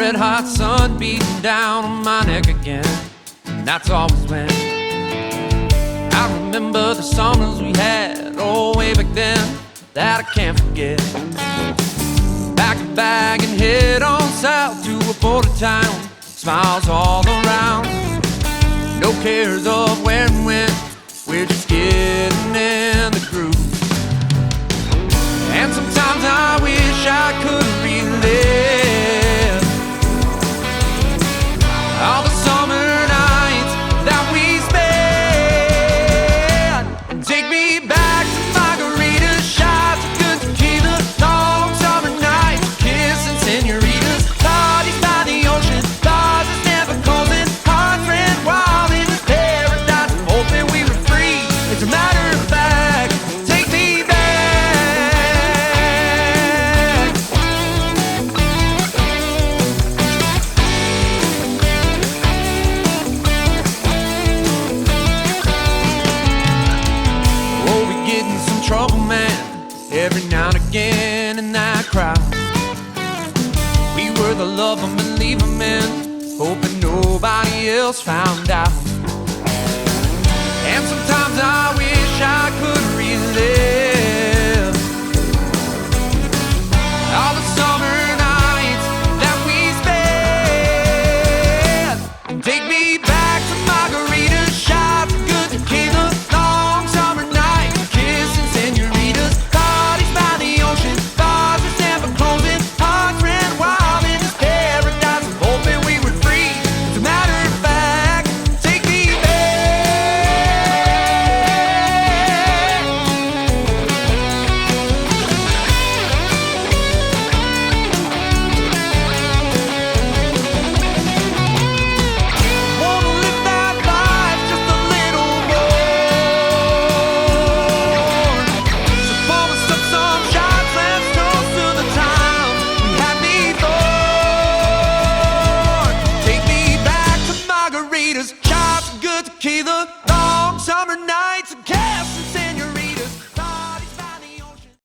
red hot sun beating down on my neck again. And that's always when I remember the summers we had, oh, way back then, that I can't forget. Pack a bag and head on south to a border town. Smiles all around, no cares of where and when. We're just getting in the groove. And sometimes I wish I could relive all the summer nights that we spent, and take me back to margarita shots, a good tequila, long summer nights, kissing senoritas, parties by the ocean, pauses never closing, hearts ran wild in this paradise, hoping we were free. It's a matter of fact, take me back. Oh, we get in some trouble, man, every now and again in that crowd. We were the love 'em and leave 'em in, hoping nobody else found out.